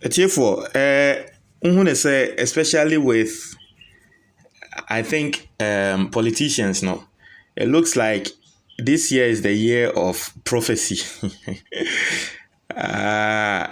Therefore, say especially with I think politicians, no, it looks like this year is the year of prophecy. uh,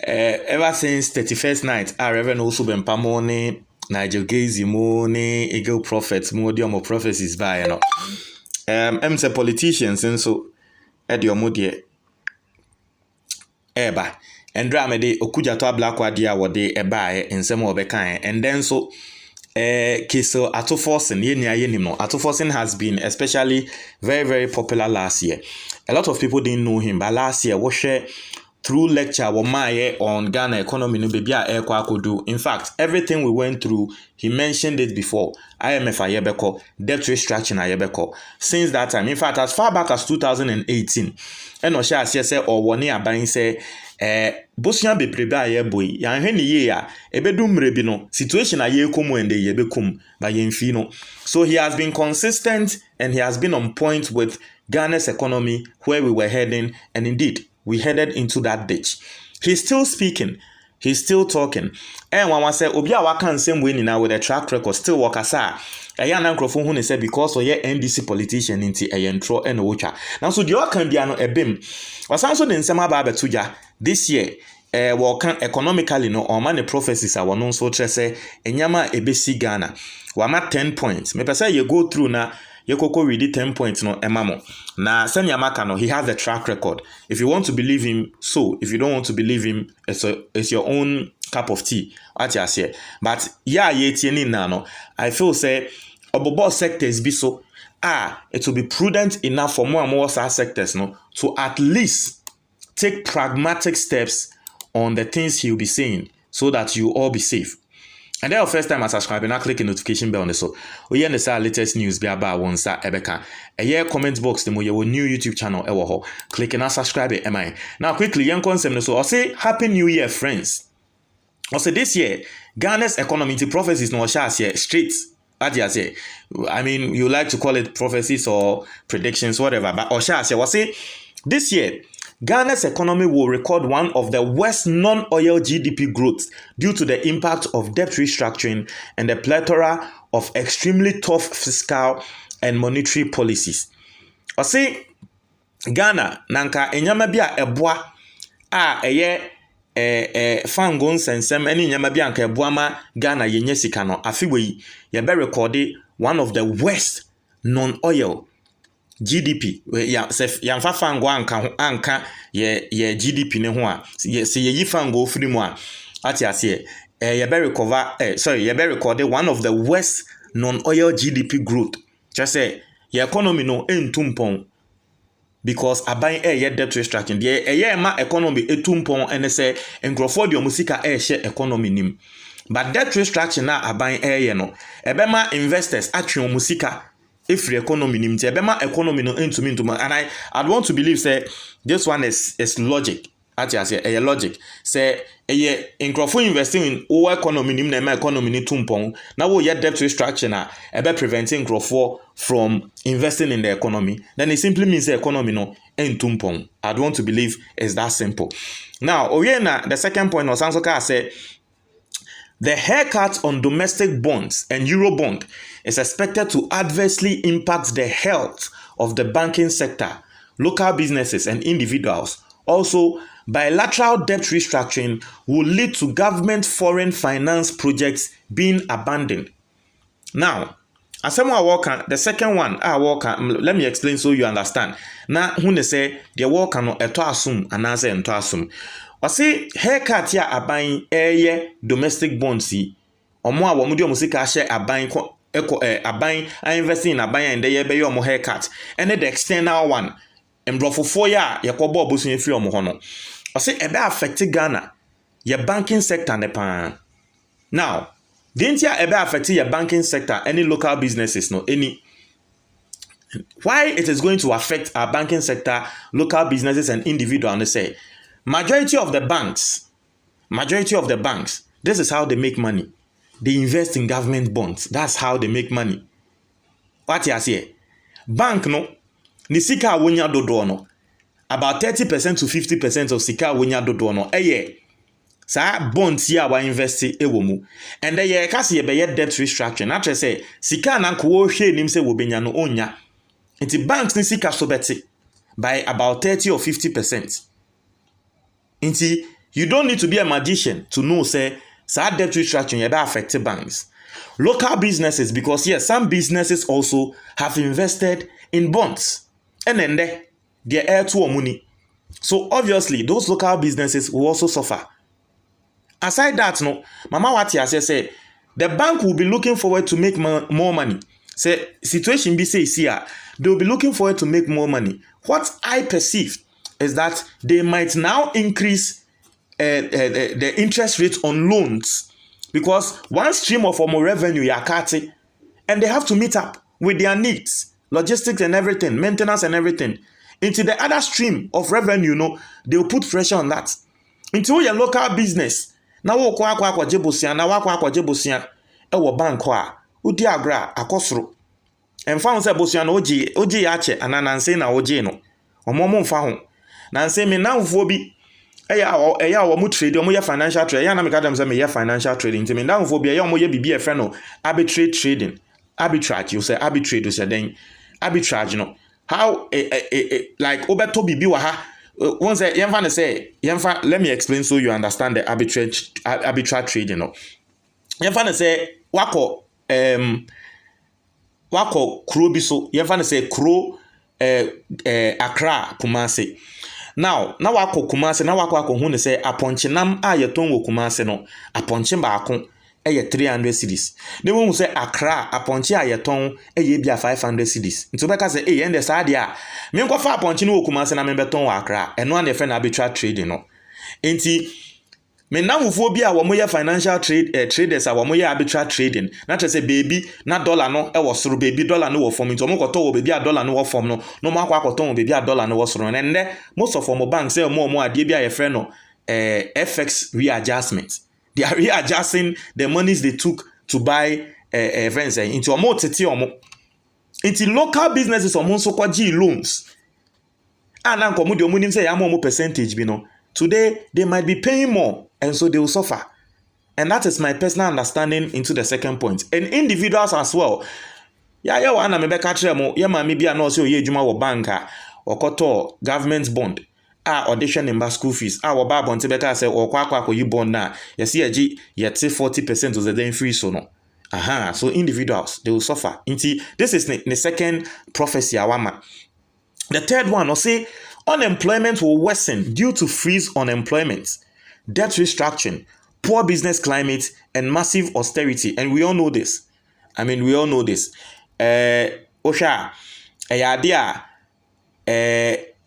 Ever since 31st night, I Reverend also been pamone Nigel Gazy money Eagle prophets more the prophecies by you know. Say politicians and so at your moody eba and drama de okuja to black wadia wode eba ensem obekan and then so Kiso Ato Forson, Ato Forson has been especially very popular last year. A lot of people didn't know him, but last year, what share through lecture on Ghana economy no baby could do. In fact, everything we went through, he mentioned it before. IMF ayebeko, debt restructuring ayebeko. Since that time, in fact, as far back as 2018, and Osha say or one year buying say Bosnia be preba boy, yan hen ye ebedum rebino, situation a ye komu and ye bekum by yemfino. So he has been consistent and he has been on point with Ghana's economy, where we were heading, and indeed we headed into that ditch. He's still speaking. He's still talking. And one say, Obia wakan same way now with a track record, still wakasa. A young uncle who said because of your NDC politician into a yentro and ocha. Now, so the can be a bim. Was also in some tuja this year. Wakan economically no or money prophecies are one so say enyama ebesi Ghana. Wama 10 points. Me say you go through na. Yekoko read 10 points no emamo. Na Senya Makano, he has a track record. If you want to believe him, so. If you don't want to believe him, it's your own cup of tea. What you say. But yeah, yetieni nano. I feel say obobo sectors be so. It will be prudent enough for more and more sectors no to at least take pragmatic steps on the things he'll be saying so that you all be safe. And then first time I subscribe and I click the notification bell on the so we understand latest news be about one sa ebeka. A year comment box the your new YouTube channel ewo. Click and subscribe am I. Now quickly young concept so I'll say happy new year friends. I'll say this year Ghana's economy to prophecies no share straight. I mean you like to call it prophecies or predictions whatever but Osha will say this year Ghana's economy will record one of the worst non-oil GDP growth due to the impact of debt restructuring and the plethora of extremely tough fiscal and monetary policies. I say Ghana nanka enyama bia eboa fangon sensem eni nyama bia anka eboa ma Ghana yenye sika no afiwe ye be record one of the worst non-oil GDP ya mfa fango anka ye GDP ne ho a se ye yi fango free mu a ati ase ye be record one of the worst non-oil GDP growth just say your economy no entumpon because aban ye debt restructuring ye ma economy etumpon ene say engrofo de omusika share economy nim but debt restructuring na aban ye no ebe ma investors atwe omusika if the economy nimte bema economy no into and I'd want to believe say this one is logic a logic say a incrofo investing in our economy nim na economy ni tumpon na wo ye debt restructure na ebe preventing incrofo from investing in the economy then it simply means the economy no entumpon. I'd want to believe it's that simple. Now oyena the second point was Sansoka say the haircut on domestic bonds and Eurobond is expected to adversely impact the health of the banking sector, local businesses and individuals. Also, bilateral debt restructuring will lead to government foreign finance projects being abandoned. Now, as someone work the second one, let me explain so you understand. Now, when they say the work no eto assume and answer ento assume. I say haircut ya aban domestic bonds si omo a wo mu de omo sika share aban aban investing in aban and dey be your haircut and the external one embrofofo ya yakobo obosun efi omo ho no I say e be affect Ghana your banking sector ne pan. Now didn't ya e be affect your banking sector any local businesses no any why it is going to affect our banking sector, local businesses and individuals and say majority of the banks, this is how they make money. They invest in government bonds. That's how they make money. What you say? Bank no, ni sika wonya dodo no. About 30% to 50% of sika wonya dodo no. Sa bonds here wa invest ewo mu. And then ye ka se ye be debt restructuring. Na tre say sika na nko wo hwe nim se wo benya no onya. Nti banks ni sika so beti by about 30 or 50%. Nti you don't need to be a magician to know say debt restructuring ye be affect banks. Local businesses, because yes, some businesses also have invested in bonds. And then they air to money. So obviously those local businesses will also suffer. Aside that, no, Mama Wati say the bank will be looking forward to make more money. Say situation be say here, they will be looking forward to make more money. What I perceive is that they might now increase the interest rate on loans, because one stream of more revenue yakati, and they have to meet up with their needs, logistics and everything, maintenance and everything. Into the other stream of revenue, they will put pressure on that. Into your local business. Na wo kwa jebosia na wakwa kwa jebosia e wo bank a odi agra akosoro emfa ho se bosia na oji ya che anananse na oji no omomo mfa ho nanse me nanfo bi eya wo mu trade omo ye financial trade ya na me kadam se me ye financial trading nti me nanfo bi eya omo ye bibi e fe no arbitrage trading, arbitrage, you say arbitrage, you say then arbitrage no how like obeto bibi wa ha. Once let me explain so you understand the arbitrage trading. No, say wako kro biso. Say kro Accra Kumasi. Now wako Kumasi. Now wako hune say aponche nam a yeton wo Kumasi no aponche baako. 300 cedis. They won't say Accra aponche ayeton eye bia 500 cedis. Nti obeka say ende saa dia me nko fa aponche no Kumase na me beton wa Accra. Eno na efe na arbitrage trading no. Nti me namfo bi a wo moye financial traders a wo moye arbitrage trading. Na tre say baby na dollar no e wo soro, baby dollar no wo form. Nti omo koto wo baby a dollar no wo form no. No mo akwa koton wo baby a dollar no wo soro. And most of our banks say mo ade bia ye fe no FX readjustment. They are readjusting the monies they took to buy events into a more into local businesses or so kwaji loans. And now come the money say more percentage, today they might be paying more, and so they will suffer. And that is my personal understanding into the second point. And individuals as well. Yeah, wana me beka kire mo, ye ma me bia no so ye adwuma wo banka, okoto government bond. Audition in school fees. Our bar bonte better say or kwa you bond na. You see yet 40% of the then free so no. So individuals they will suffer. This is the second prophecy awama. The third one will say unemployment will worsen due to freeze unemployment, debt restructuring, poor business climate, and massive austerity. And we all know this. We all know this. Osha,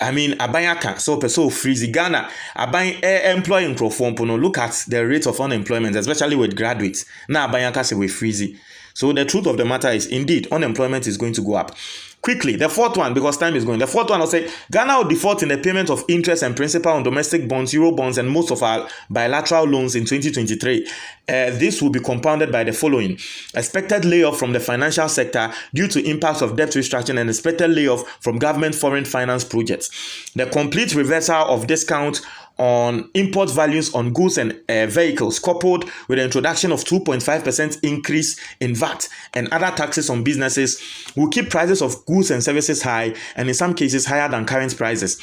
Abayaka, so freeze Ghana, employing Crofompono. Look at the rate of unemployment, especially with graduates. Now Abayaka say we freezy. So the truth of the matter is, indeed, unemployment is going to go up. Quickly, the fourth one, because time is going. The fourth one will say, Ghana will default in the payment of interest and principal on domestic bonds, euro bonds, and most of our bilateral loans in 2023. This will be compounded by the following. Expected layoff from the financial sector due to impacts of debt restructuring and expected layoff from government foreign finance projects. The complete reversal of discount on import values on goods and vehicles, coupled with the introduction of 2.5% increase in VAT and other taxes on businesses, will keep prices of goods and services high, and in some cases higher than current prices.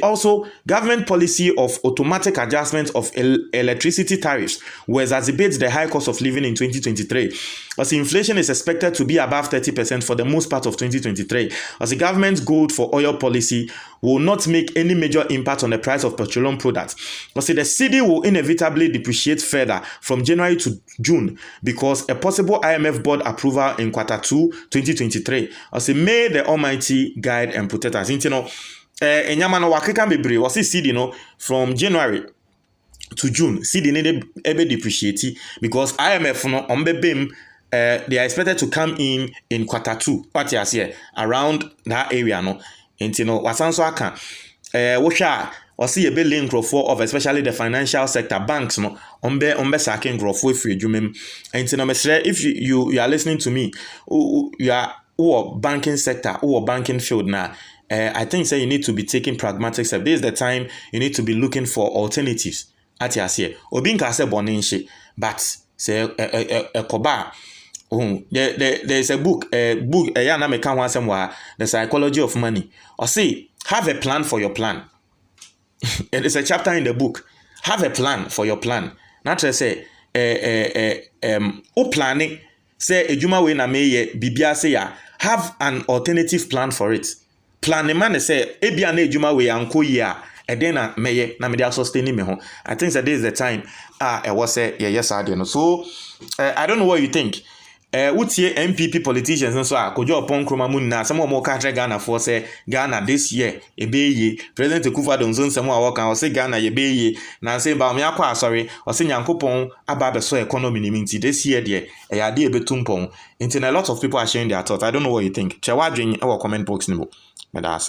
Also, government policy of automatic adjustment of electricity tariffs will exacerbate the high cost of living in 2023. Inflation is expected to be above 30% for the most part of 2023. The government's goal for oil policy will not make any major impact on the price of petroleum products. The cedi will inevitably depreciate further from January to June because a possible IMF board approval in quarter 2 2023. May the Almighty guide and protect us. Enyamano wakeka bebre wasi cedi from January to June. Cedi need ebe depreciate because IMF ombebem they are expected to come in quarter 2. What you say around that area wasanso aka wosha wasi ye be link of especially the financial sector banks ombe sacking growth free jumem. If you are listening to me, you are banking sector or banking field now, I think you need to be taking pragmatic steps. This is the time you need to be looking for alternatives ati ase obi nka se bone nhye but say ekoba there's a book ya na meka ho asem wa the psychology of money or say have a plan for your plan. It is a chapter in the book. Have a plan for your plan. Not to say o planning say ejuma we na meye bibia say ya have an alternative plan for it. Plan man say ebia na ejuma we anko yi a eden na meye na me dey sustain me ho. I think that this is the time e was say yes I no. So I don't know what you think. Utie MPP politicians nso a kojo opon kroma mu na some more country Ghana for say Ghana this year ebeye President Akufo-Addo nso nsem a wokan o say Ghana yebeye na say ba me akwa sorry o say Nyankopon aba be so economy ni minti this year there e ya de ebetumpon. Until a lot of people are sharing their thoughts. I don't know what you think. Chewa dwen e wo comment box ni bo. Me da